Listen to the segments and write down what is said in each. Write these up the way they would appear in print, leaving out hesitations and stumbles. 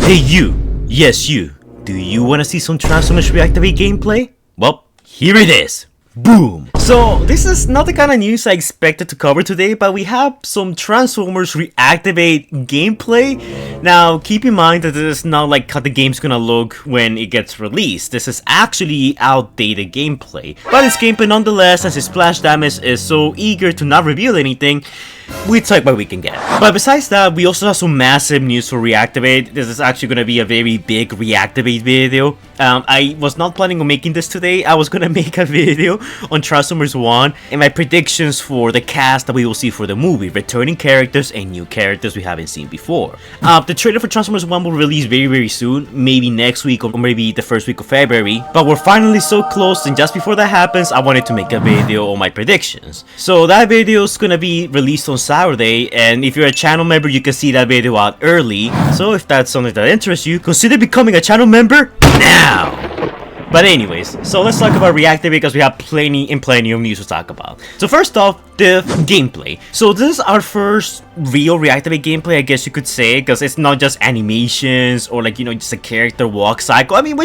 Hey you! Yes you! Do you wanna see some Transformers Reactivate gameplay? Well, here it is! Boom! So, this is not the kind of news I expected to cover today, but we have some Transformers Reactivate gameplay. Now, keep in mind that this is not like how the game's gonna look when it gets released. This is actually outdated gameplay. But it's gameplay nonetheless, as Splash Damage is so eager to not reveal anything, we take what we can get. But besides that, we also have some massive news for Reactivate. This is actually gonna be a very big Reactivate video. I was not planning on making this today. I was gonna make a video on Transformers 1 and my predictions for the cast that we will see for the movie, returning characters and new characters we haven't seen before. The trailer for Transformers 1 will release very soon, maybe next week or maybe the first week of February, but we're finally so close, and just before that happens, I wanted to make a video on my predictions. So that video is gonna be released on Saturday, and if you're a channel member, you can see that video out early. So if that's something that interests you, consider becoming a channel member now! But anyways, so let's talk about Reactivate because we have plenty of news to talk about. So first off, the gameplay. So this is our first real Reactivate gameplay, I guess you could say, because it's not just animations or like, you know, just a character walk cycle. I mean,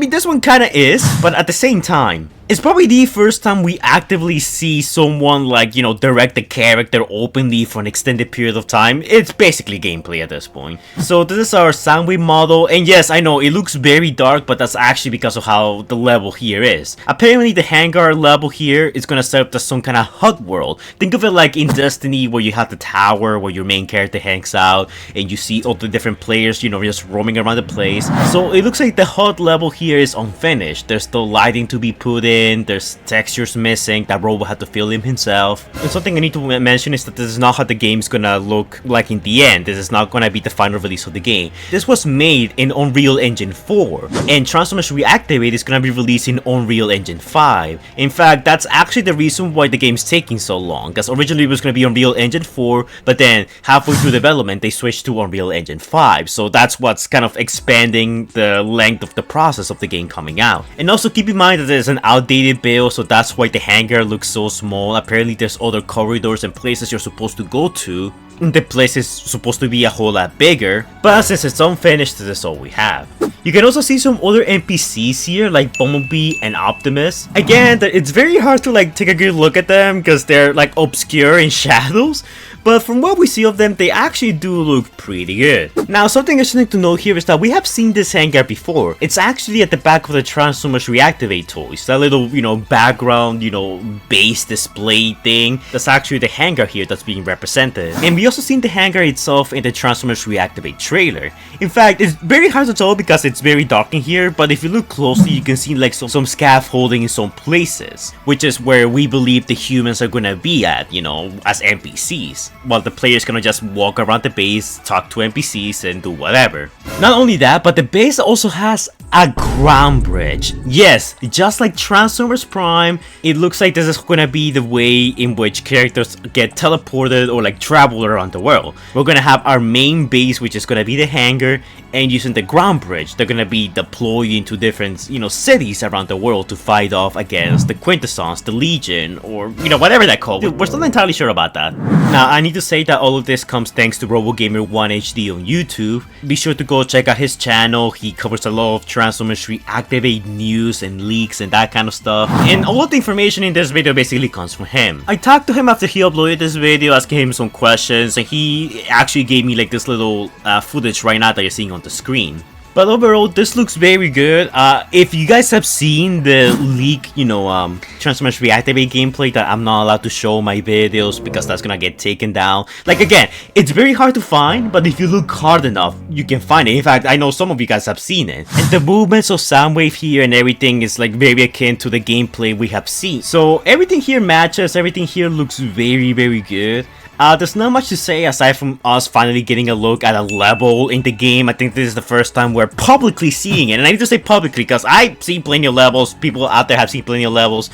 this one kind of is, but at the same time, it's probably the first time we actively see someone like, you know, direct the character openly for an extended period of time. It's basically gameplay at this point. So this is our Soundwave model, and yes, I know it looks very dark, but that's actually because of how the level here is. Apparently the hangar level here is gonna set up as some kind of HUD world. Think of it like in Destiny, where you have the tower where your main character hangs out and you see all the different players, you know, just roaming around the place. So it looks like the HUD level here is unfinished. There's still lighting to be put in, there's textures missing that Robo had to fill in himself. And something I need to mention is that this is not how the game's gonna look like in the end. This is not gonna be the final release of the game. This was made in Unreal Engine 4, and Transformers Reactivate is gonna be released in Unreal Engine 5. In fact, that's actually the reason why the game's taking so long, because originally it was gonna be Unreal Engine 4, but then halfway through development they switched to Unreal Engine 5. So that's what's kind of expanding the length of the process of the game coming out. And also keep in mind that there's an outdated build, so that's why the hangar looks so small. Apparently there's other corridors and places you're supposed to go to. The place is supposed to be a whole lot bigger, but since it's unfinished, this is all we have. You can also see some other NPCs here, like Bumblebee and Optimus. Again, it's very hard to like take a good look at them because they're like obscure in shadows, but from what we see of them, they actually do look pretty good. Now, something interesting to note here is that we have seen this hangar before. It's actually at the back of the Transformers Reactivate toys. That little, you know, background, you know, base display thing. That's actually the hangar here that's being represented. And we also seen the hangar itself in the Transformers Reactivate trailer. In fact, it's very hard to tell because it's very dark in here, but if you look closely, you can see like some scaffolding in some places, which is where we believe the humans are gonna be at, you know, as NPCs, while the players gonna just walk around the base, talk to NPCs, and do whatever. Not only that, but the base also has a ground bridge. Yes, just like Transformers Prime, it looks like this is gonna be the way in which characters get teleported or like travel around the world. We're gonna have our main base, which is gonna be the hangar, and using the ground bridge, they're gonna be deployed into different, you know, cities around the world to fight off against the Quintessence, the Legion, or, you know, whatever they're called. We're still not entirely sure about that. Now, I need to say that all of this comes thanks to RoboGamer1HD on YouTube. Be sure to go check out his channel. He covers a lot of Transformers Reactivate news and leaks and that kind of stuff. And all of the information in this video basically comes from him. I talked to him after he uploaded this video, asking him some questions, and he actually gave me like this little footage right now that you're seeing on the screen. But overall, this looks very good. If you guys have seen the leak, you know, Transformers Reactivate gameplay that I'm not allowed to show my videos because that's gonna get taken down. Like, again, it's very hard to find, but if you look hard enough, you can find it. In fact, I know some of you guys have seen it. And the movements of Soundwave here and everything is like very akin to the gameplay we have seen. So everything here matches, everything here looks very good. There's not much to say aside from us finally getting a look at a level in the game. I think this is the first time we're publicly seeing it, and I need to say publicly because I've seen plenty of levels, people out there have seen plenty of levels.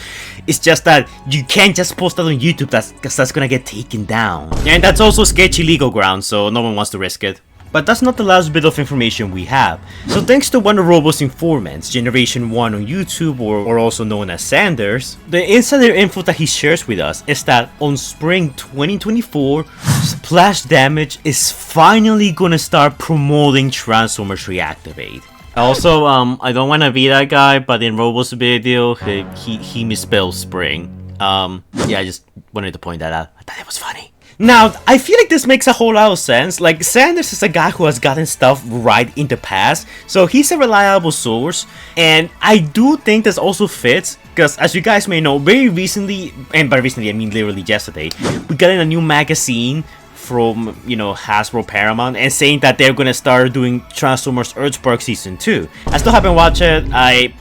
It's just that you can't just post that on YouTube because that's gonna get taken down. And that's also sketchy legal ground, so no one wants to risk it. But that's not the last bit of information we have. So thanks to one of Robo's informants, Generation 1 on YouTube, or also known as Sanders, the insider info that he shares with us is that on spring 2024, Splash Damage is finally gonna start promoting Transformers Reactivate. Also, I don't want to be that guy, but in Robo's video, he misspelled spring. Yeah, I just wanted to point that out. I thought it was funny. Now, I feel like this makes a whole lot of sense. Like, Sanders is a guy who has gotten stuff right in the past, so he's a reliable source, and I do think this also fits, because as you guys may know, very recently, and by recently I mean literally yesterday, we got in a new magazine from, you know, Hasbro Paramount, and saying that they're gonna start doing Transformers Earthspark Season 2. I still haven't watched it.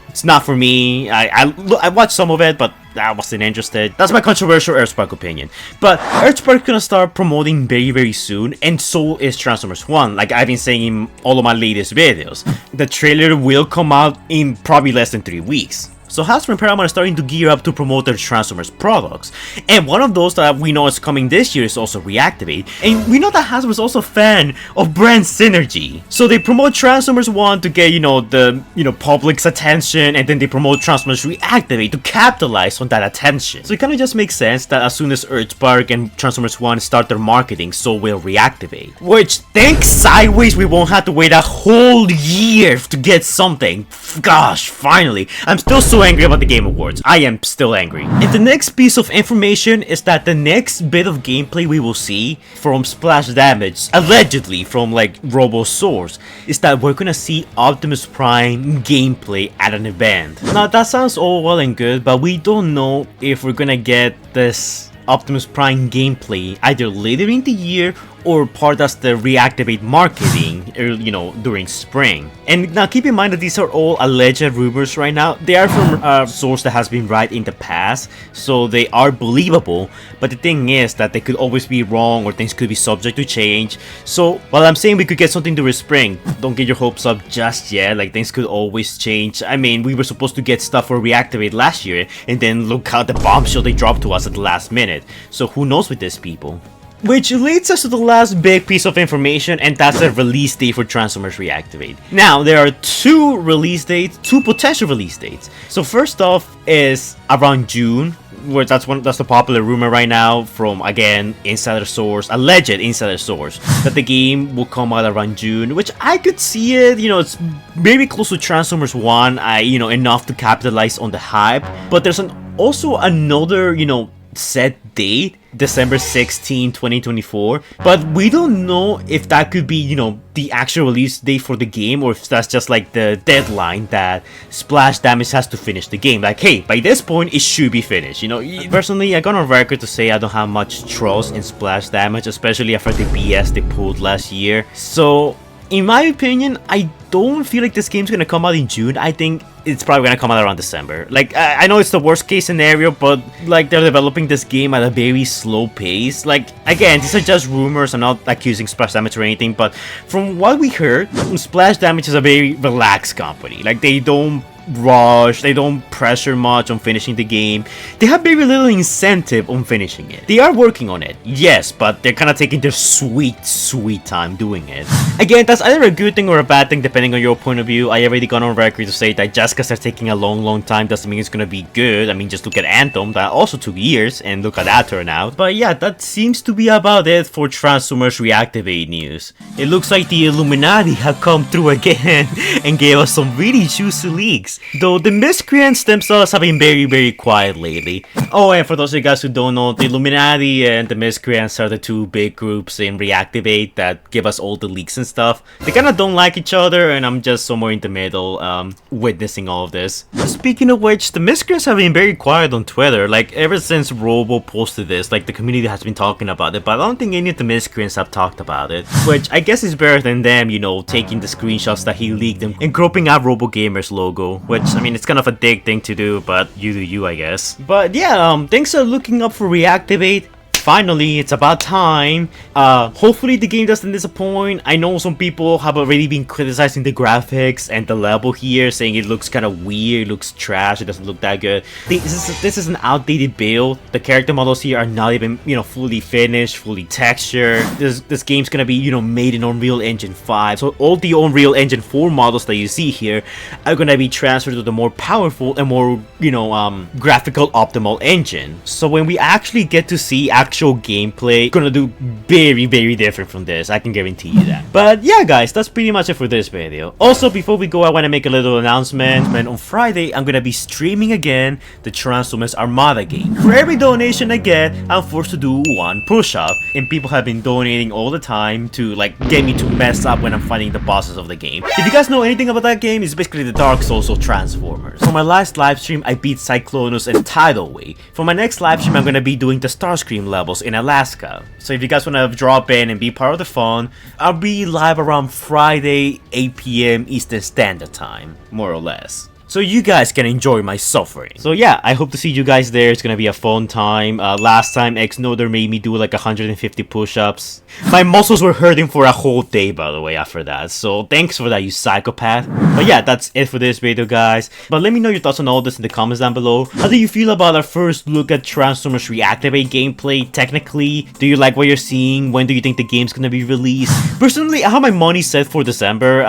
It's not for me. I watched some of it, but I wasn't interested. That's my controversial Earthspark opinion. But Earthspark gonna start promoting very soon, and so is Transformers 1, like I've been saying in all of my latest videos. The trailer will come out in probably less than 3 weeks. So Hasbro and Paramount are starting to gear up to promote their Transformers products. And one of those that we know is coming this year is also Reactivate. And we know that Hasbro is also a fan of brand synergy. So they promote Transformers 1 to get, the public's attention, and then they promote Transformers Reactivate to capitalize on that attention. So it kind of just makes sense that as soon as Earthspark and Transformers 1 start their marketing, so will Reactivate. Which, thanks sideways, we won't have to wait a whole year to get something. Gosh, finally. I'm still so angry about the Game Awards. I am still angry. And the next piece of information is that the next bit of gameplay we will see from Splash Damage, allegedly from like Robo's source, is that we're gonna see Optimus Prime gameplay at an event. Now that sounds all well and good, but we don't know if we're gonna get this Optimus Prime gameplay either later in the year or part as the Reactivate marketing, during spring. And now keep in mind that these are all alleged rumors right now. They are from a source that has been right in the past, so they are believable, but the thing is that they could always be wrong, or things could be subject to change. So while I'm saying we could get something during spring, don't get your hopes up just yet. Like, things could always change. I mean, we were supposed to get stuff for Reactivate last year, and then look how the bombshell they dropped to us at the last minute. So who knows with these people? Which leads us to the last big piece of information, and that's the release date for Transformers Reactivate. Now, there are two potential release dates. So first off is around June, where that's the popular rumor right now from, again, alleged insider source, that the game will come out around June, which I could see it. It's maybe close to Transformers 1, enough to capitalize on the hype. But there's also another, set date, December 16, 2024, but we don't know if that could be, the actual release date for the game, or if that's just like the deadline that Splash Damage has to finish the game. Like, hey, by this point it should be finished. Personally, I got on record to say I don't have much trust in Splash Damage, especially after the BS they pulled last year. So in my opinion, I don't feel like this game's gonna come out in June. I think it's probably gonna come out around December. Like, I know it's the worst case scenario, but like, they're developing this game at a very slow pace. Like, again, these are just rumors. I'm not accusing Splash Damage or anything, but from what we heard, Splash Damage is a very relaxed company. Like, they don't rush, they don't pressure much on finishing the game. They have very little incentive on finishing it. They are working on it, yes, but they're kind of taking their sweet time doing it. Again, that's either a good thing or a bad thing depending on your point of view. I already got on record to say that just because they're taking a long time doesn't mean it's gonna be good. I mean, just look at Anthem, that also took years, and look at that turnout. But yeah, that seems to be about it for Transformers Reactivate news. It looks like the Illuminati have come through again and gave us some really juicy leaks. Though the Miscreants themselves have been very quiet lately. Oh, and for those of you guys who don't know, the Illuminati and the Miscreants are the two big groups in Reactivate that give us all the leaks and stuff. They kinda don't like each other, and I'm just somewhere in the middle, witnessing all of this. Speaking of which, the Miscreants have been very quiet on Twitter. Like, ever since Robo posted this, like, the community has been talking about it, but I don't think any of the Miscreants have talked about it. Which I guess is better than them, taking the screenshots that he leaked and groping out Robo Gamer's logo. Which, I mean, it's kind of a dick thing to do, but you do you, I guess. But yeah, thanks for looking up for Reactivate. finally, it's about time. Hopefully the game doesn't disappoint. I know some people have already been criticizing the graphics and the level here, saying it looks kind of weird, it looks trash, it doesn't look that good. This is an outdated build. The character models here are not even, fully finished, fully textured. This game's gonna be, made in Unreal Engine 5. So all the Unreal Engine 4 models that you see here are gonna be transferred to the more powerful and more, graphical optimal engine. So when we actually get to see actual gameplay, it's gonna do very, very different from this. I can guarantee you that. But yeah, guys, that's pretty much it for this video. Also, before we go, I want to make a little announcement. And on Friday, I'm gonna be streaming again the Transformers Armada game. For every donation I get, I'm forced to do one push-up, and people have been donating all the time to get me to mess up when I'm fighting the bosses of the game. If you guys know anything about that game, it's basically the Dark Souls of Transformers. For my last live stream, I beat Cyclonus and Tidal Wave. For my next live stream, I'm gonna be doing the Starscream levels in Alaska. So if you guys wanna drop in and be part of the fun, I'll be live around Friday, 8 PM Eastern Standard Time, more or less, so you guys can enjoy my suffering. So yeah, I hope to see you guys there. It's gonna be a fun time. Last time X-Noder made me do 150 push-ups. My muscles were hurting for a whole day, by the way, after that. So thanks for that, you psychopath. But yeah, that's it for this video, guys. But let me know your thoughts on all this in the comments down below. How do you feel about our first look at Transformers Reactivate gameplay? Technically, do you like what you're seeing? When do you think the game's gonna be released? Personally, I have my money set for December.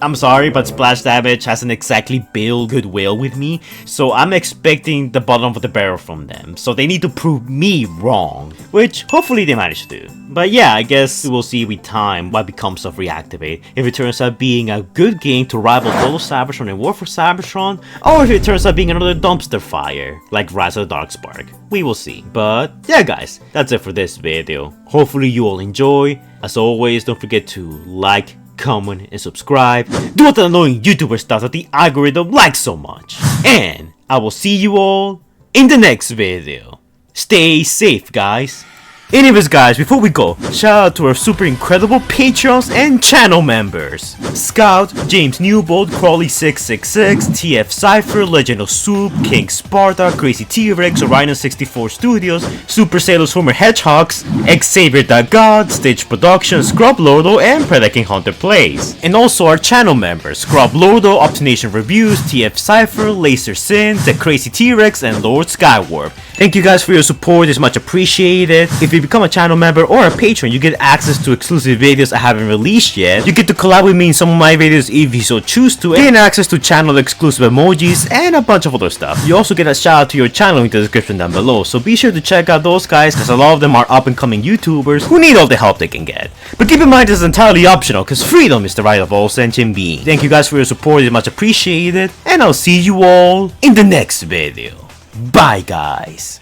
I'm sorry, but Splash Damage hasn't exactly built goodwill with me, so I'm expecting the bottom of the barrel from them. So they need to prove me wrong, which hopefully they manage to do. But yeah, I guess we'll see with time what becomes of Reactivate. If it turns out being a good game to rival Solo Cybertron and War for Cybertron, or if it turns out being another dumpster fire, like Rise of the Darkspark. We will see. But yeah, guys, that's it for this video. Hopefully you all enjoy. As always, don't forget to like, comment, and subscribe. Do all the annoying YouTuber stuff that the algorithm likes so much. And I will see you all in the next video. Stay safe, guys. Anyways, guys, before we go, shout out to our super incredible Patreons and channel members: Scout, James Newbold, Crawley666, TF Cypher, Legend of Soup, King Sparta, Crazy T-Rex, Orion64 Studios, Super Sailors Former Hedgehogs, Xavier.God, Stage Productions, Scrub Lordo, and Predaking Hunter Plays. And also our channel members: Scrub Lordo, Optination Reviews, TF Cypher, Laser Sin, The Crazy T-Rex, and Lord Skywarp. Thank you guys for your support, it's much appreciated. If you become a channel member or a patron, you get access to exclusive videos I haven't released yet. You get to collab with me in some of my videos if you so choose to, and gain access to channel exclusive emojis and a bunch of other stuff. You also get a shout out to your channel in the description down below, so be sure to check out those guys, because a lot of them are up and coming YouTubers who need all the help they can get. But keep in mind, this is entirely optional, because freedom is the right of all sentient beings. Thank you guys for your support, it's much appreciated, and I'll see you all in the next video. Bye, guys.